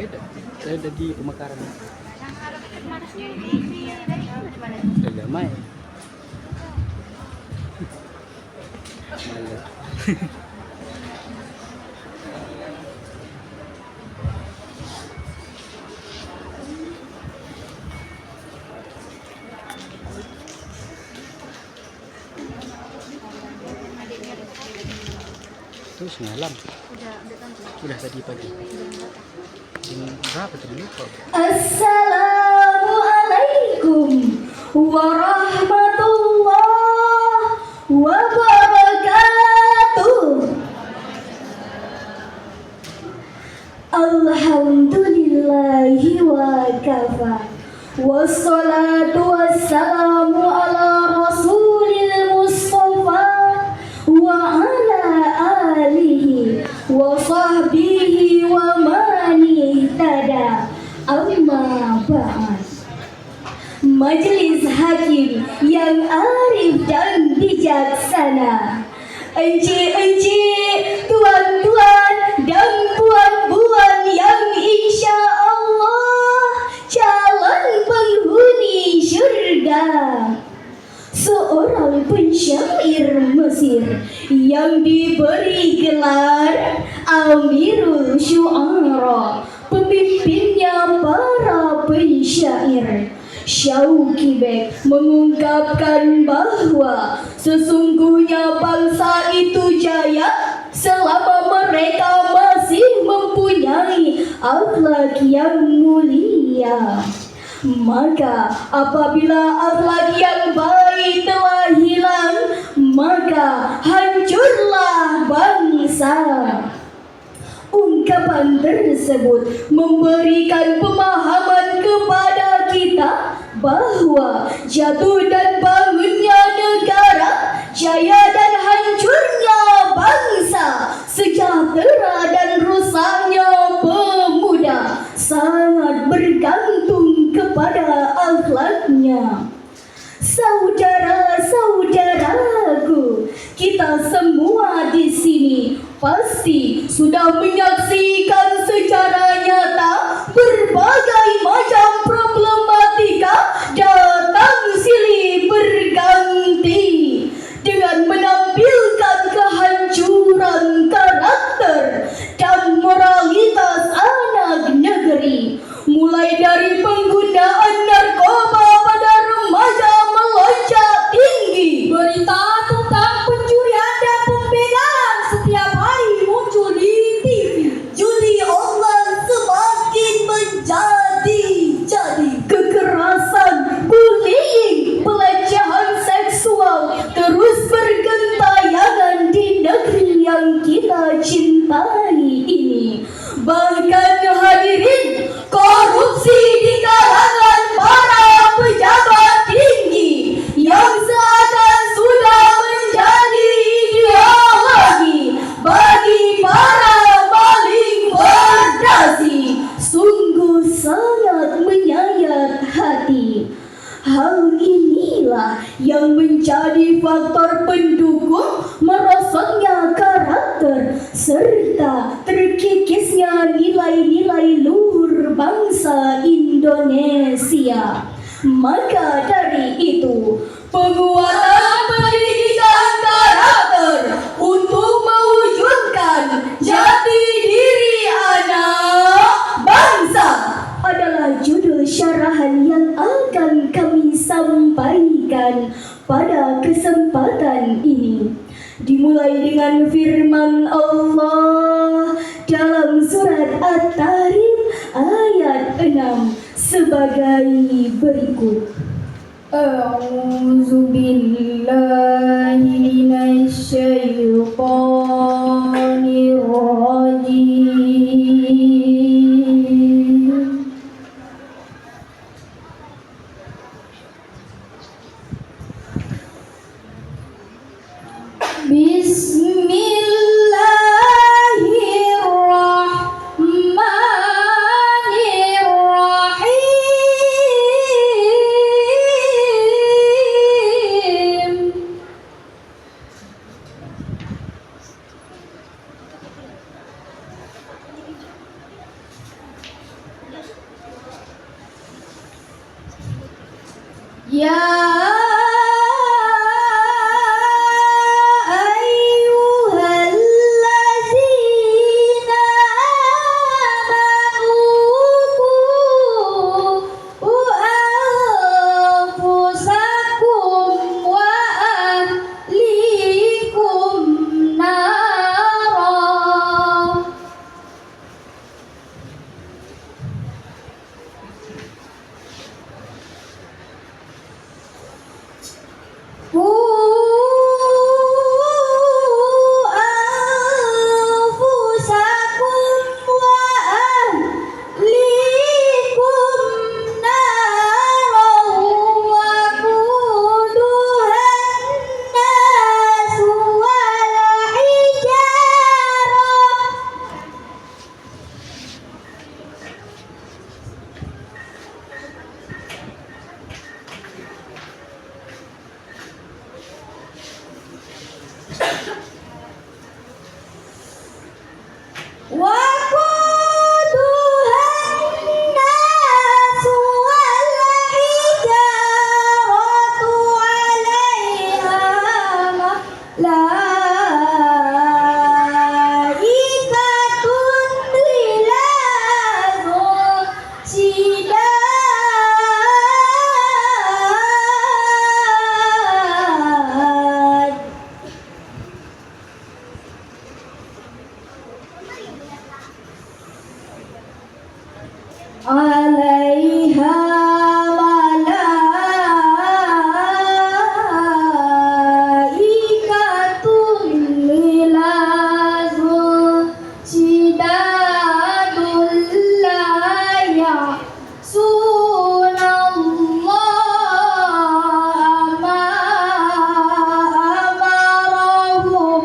beda. Saya udah di pemekaran. Udah damai. Malu. Terus malam. Udah tadi pagi. Jam berapa tadi lupa? Assalamualaikum warahmatullahi wabarakatuh. Alhamdulillahi wa kafa. Wassalatu wassalamu ala rasulil mustafa wa ala alihi wa sahbihi wa man ihtada. Amma ba'd. Majelis hakim yang arif dan bijaksana, encik-encik, tuan-tuan dan puan-puan yang insya Allah calon penghuni syurga. Seorang pensyair Mesir yang diberi gelar Amirul Syu'ara, pemimpinnya para pensyair, Syauqi Beg mengungkapkan bahwa sesungguhnya bangsa itu jaya selama mereka masih mempunyai akhlak yang mulia. Maka apabila akhlak yang baik telah hilang, maka hancurlah bangsa. Ungkapan tersebut memberikan pemahaman kepada kita bahwa jatuh dan bangunnya negara, jaya dan hancurnya bangsa, sejahtera dan rusaknya pemuda sangat bergantung kepada akhlaknya. Saudara-saudaraku, kita semua di sini pasti sudah menyaksikan secara nyata berbagai macam problematika datang silih berganti dengan menampilkan kehancuran karakter dan moralitas anak negeri, mulai dari penggunaan narkoba pada remaja melonjak tinggi. Berita tentang pencurian dan pembegalan setiap hari muncul di TV. Judi online semakin menjadi-jadi. Kekerasan, bullying, pelecehan seksual terus bergentayangan di negeri yang kita cintai ini. Bahkan hadirin, korupsi di kalangan para pejabat tinggi yang seakan sudah menjadi ideologi bagi para maling berdasi sungguh sangat menyayat hati. Hal inilah yang menjadi faktor pendukung merosotnya karakter serta terkikisnya nilai-nilai luhur bangsa Indonesia. Maka dari itu, penguatan pendidikan karakter untuk mewujudkan jati diri anak bangsa adalah judul syarahan yang akan kami sampaikan pada kesempatan ini. Dimulai dengan firman Allah dalam surat At-Tahrim ayat 6 sebagai berikut. A'udzu billahi minasy syaithanir rajim. Bismillahirrahmanirrahim. Ya ayyuhallazina amanu qu anfusakum wa ahlikum nara. Qu anfusakum wa ahlikum naran waquduhan nas wal hijarah. Waquduhan nas wal hijaratu 'alaiha malaikatun ghiladun syidad. Alaiha malaikatun ghiladun syidadun la ya'sunallaha ma amarahum.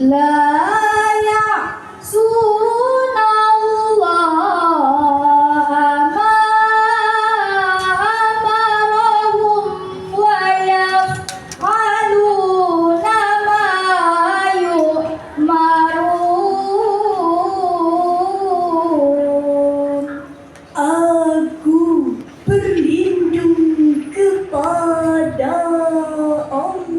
La ya'sunallaha ma amarahum wa yaf'aluna ma yu'marun. Aku berlindung kepada Allah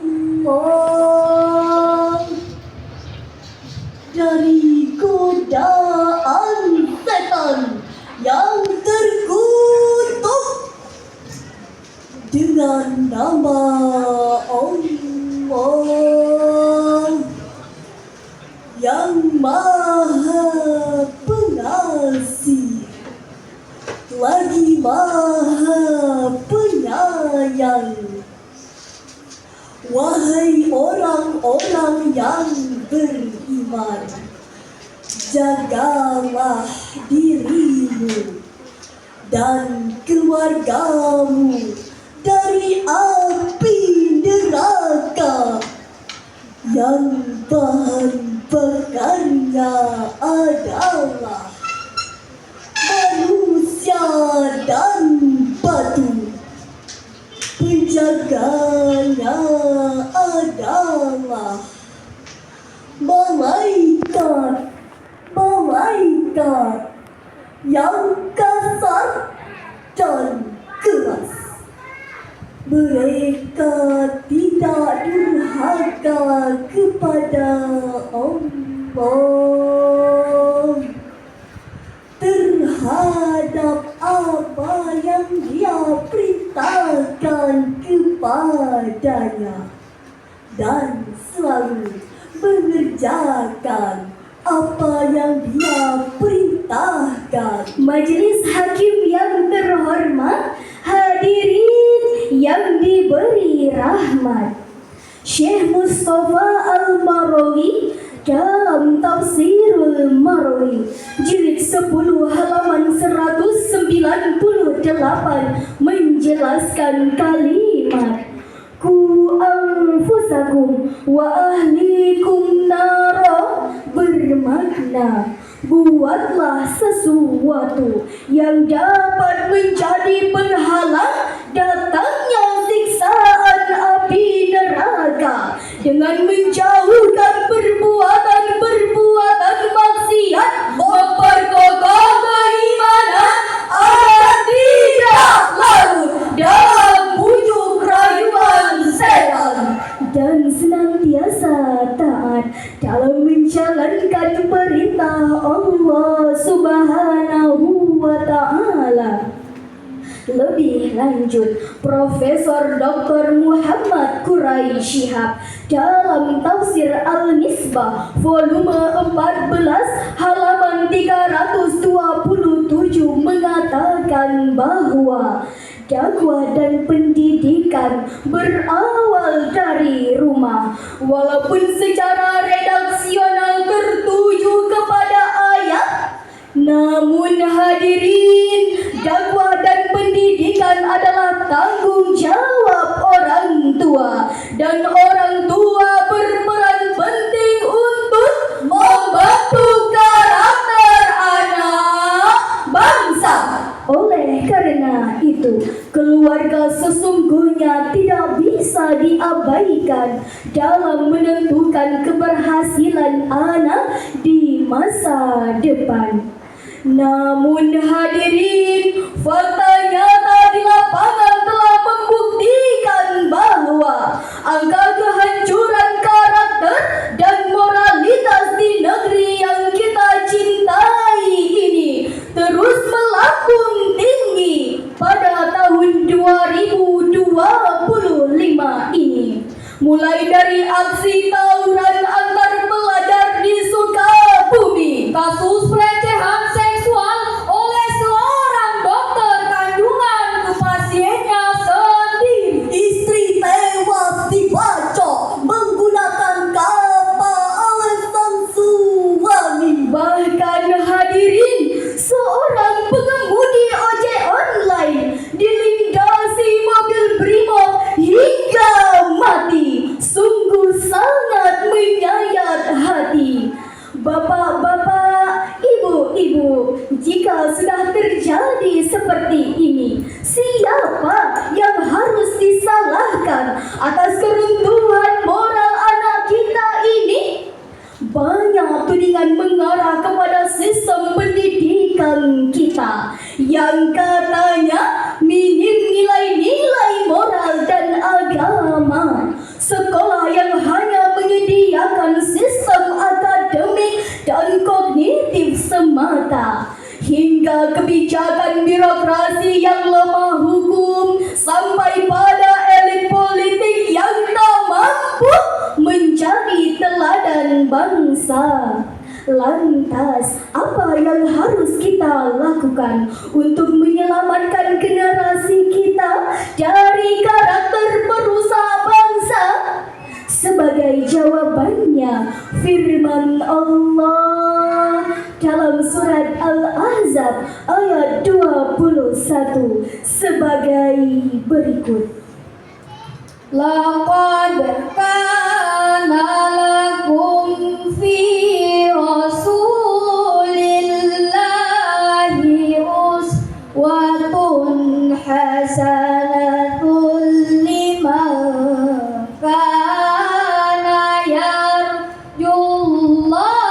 dari godaan setan yang terkutuk dengan nama Allah yang Maha Pengasih lagi Maha Penyayang. Wahai orang-orang yang beriman, jagalah dirimu dan keluargamu dari api neraka yang bahan bakarnya adalah manusia dan batu. Penjaganya adalah malaikat yang kasar dan keras. Mereka tidak durhaka kepada Allah terhadap apa yang Dia perintahkan kepadanya dan selalu mengerjakan apa yang Dia perintahkan. Majelis hakim yang terhormat, hadirin yang diberi rahmat, Syekh Mustafa Al-Marawi dalam Tafsirul Marawi jilid 10 halaman 198 menjelaskan kalimat Qu anfusakum wa ahlikum nara bermakna buatlah sesuatu yang dapat menjadi penghalang datangnya siksaan api neraka dengan menjauhkan perbuatan-perbuatan maksiat menjalankan perintah Allah Subhanahu wa Ta'ala. Lebih lanjut, Profesor Dr. Muhammad Quraisy Shihab dalam tafsir Al-Misbah volume 14 halaman 327 mengatakan bahwa dakwah dan pendidikan berawal dari rumah, walaupun secara redaksional tertuju kepada ayat. Namun hadirin, dakwah dan pendidikan adalah tanggung jawab orang tua, dan orang tua berperan penting untuk membentuk karakter anak bangsa. Oleh karena itu, keluarga sesungguhnya tidak bisa diabaikan dalam menentukan keberhasilan anak di masa depan. Namun hadirin, fakta nyata di lapangan telah membuktikan bahwa angka kehancuran karakter dan moralitas di negeri yang kita cintai ini terus melambung tinggi pada tahun 2025 ini. Mulai dari aksi tawuran antar pelajar di Sukabumi, kasus pelecehan seksual oleh seorang dokter kandungan ke pasiennya sendiri, istri tewas dibacok menggunakan kapal oleh sang suami. Bahkan hadirin, seorang pengemudi ojek online dilindasi mobil brimob hingga mati. Sungguh sangat menyayat hati. Bapak-bapak, ibu-ibu, jika sudah terjadi seperti ini, siapa yang harus disalahkan atas keruntuhan moral anak kita ini? Banyak tudingan mengarah kepada sistem pendidikan kita yang katanya minim nilai-nilai moral dan agama. Sekolah yang hanya menyediakan sistem akademik dan kognitif semata, hingga kebijakan birokrasi yang lemah hukum, sampai pada elit politik yang tak mampu menjadi teladan bangsa. Lantas, apa yang harus kita lakukan untuk menyelamatkan generasi kita dari karakter perusak bangsa? Sebagai jawabannya, firman Allah dalam surat Al-Ahzab ayat 21 sebagai berikut. Laqad kana lakum fi Rasulillahi uswatun hasanatun liman kana yarjullah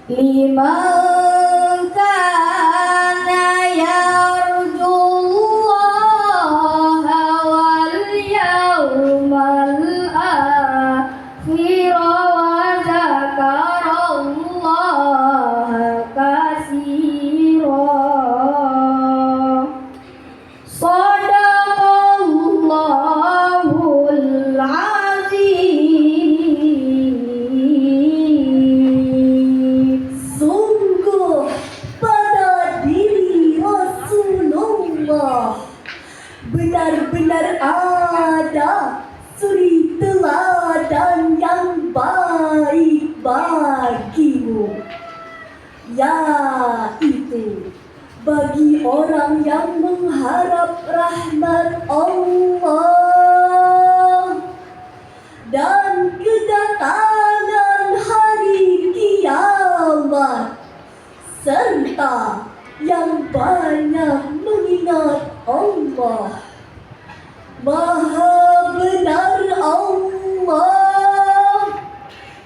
liman kana yarjullaha wal yawmal akhir wa dzakarallaha katsira. Shadaqallahul azim. Sungguh pada diri Rasulullah benar-benar ada suri teladan yang baik bagimu, yaitu bagi orang yang mengharap rahmat Allah dan Allah, Maha benar Allah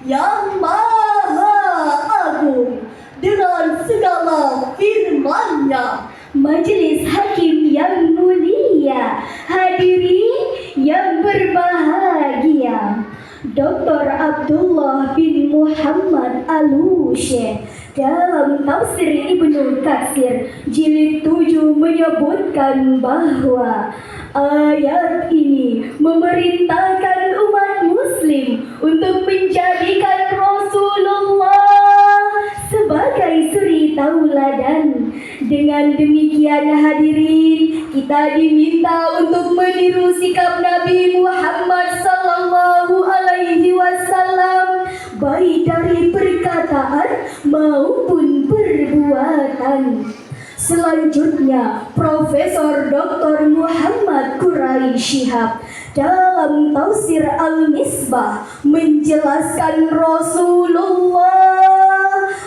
yang Maha Agung dengan segala firman-Nya. Majelis hakim yang mulia, hadirin yang berbahagia, Dr. Abdullah bin Muhammad Al-Syekh dalam tafsir Ibnu Katsir jilid 7 menyebutkan bahwa ayat ini memerintahkan umat muslim untuk menjadikan Rasulullah sebagai suri tauladan. Dengan demikian hadirin, kita diminta untuk meniru sikap Nabi Muhammad sallallahu alaihi wasallam baik dari perkataan maupun perbuatan. Selanjutnya, Profesor Dr. Muhammad Quraisy Shihab dalam tafsir Al-Misbah menjelaskan Rasulullah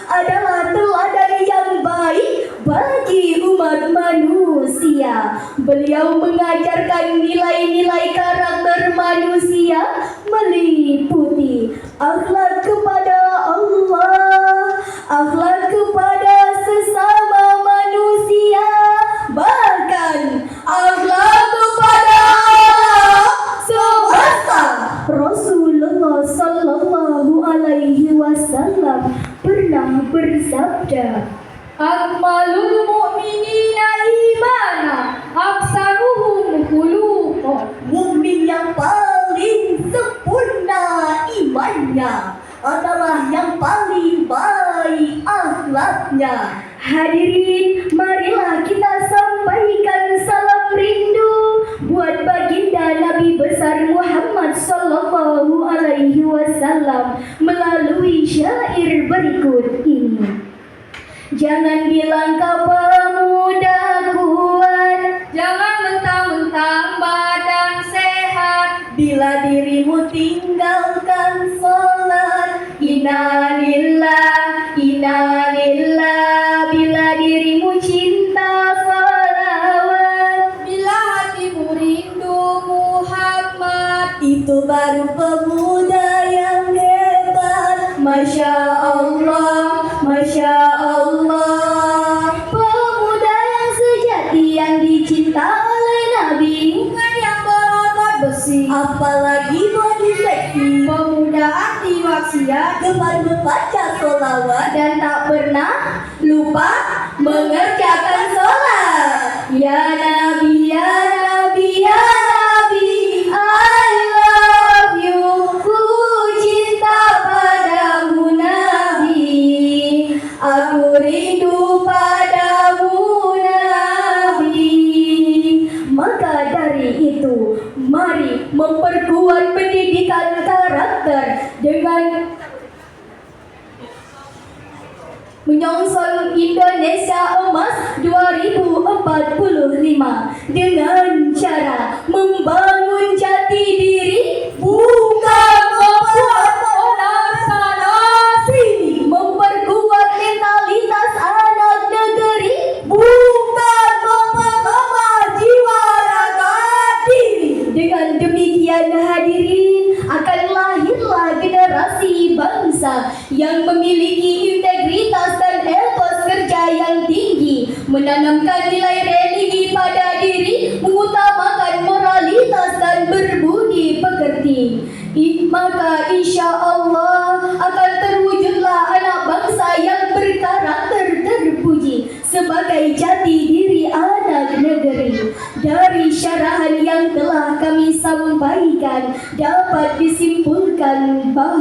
adalah teladan yang baik bagi umat manusia. Beliau mengajarkan nilai-nilai karakter manusia meliputi akhlak kepada Allah, akhlak kepada sesama manusia, bahkan akhlak kepada alam semesta. Rasulullah sallallahu alaihi wasallam pernah bersabda, "Akmalul mu'minina imana, aksaruhum khuluqan." Mukmin yang paling sempurna imannya adalah yang paling baik akhlaknya. Hadirin, marilah kita sampaikan salam rindu buat baginda Nabi besar Muhammad sallallahu alaihi wasallam melalui syair berikut ini. Jangan bilang kau pemuda kuat, jangan mentang-mentang badan sehat, bila dirimu tinggalkan sholat. Innalillah, innalillah, bila dirimu cinta salawat, bila hatimu rindu Muhammad, itu baru pemuda yang hebat. Masya Allah, Masya Allah, pemuda yang sejati yang dicinta oleh Nabi, bukan yang berotot besi, apalagi body seksi. Pemuda anti maksiat, gemar membaca sholawat, dan tak pernah lupa mengerjakan sholat. Ya Nabi, ya Nabi, ya Nabi, I love you, ku cinta padamu Nabi, aku rindu padamu Nabi. Maka dari itu, mari memperkuat pendidikan karakter dengan menyongsong Indonesia Emas 2045 dengan cara membangun jati diri, bukan membuat sana sini, memperkuat mentalitas anak negeri, bukan memperlemah jiwa raga diri. Dengan demikian hadirin, akan lahirlah generasi bangsa yang memiliki integritas dan etos kerja yang tinggi, menanamkan nilai religi pada diri, mengutamakan moralitas dan berbudi pekerti. Maka insya Allah akan terwujudlah anak bangsa yang berkarakter terpuji sebagai jati diri anak negeri. Dari syarahan yang telah kami sampaikan dapat disimpulkan bahwa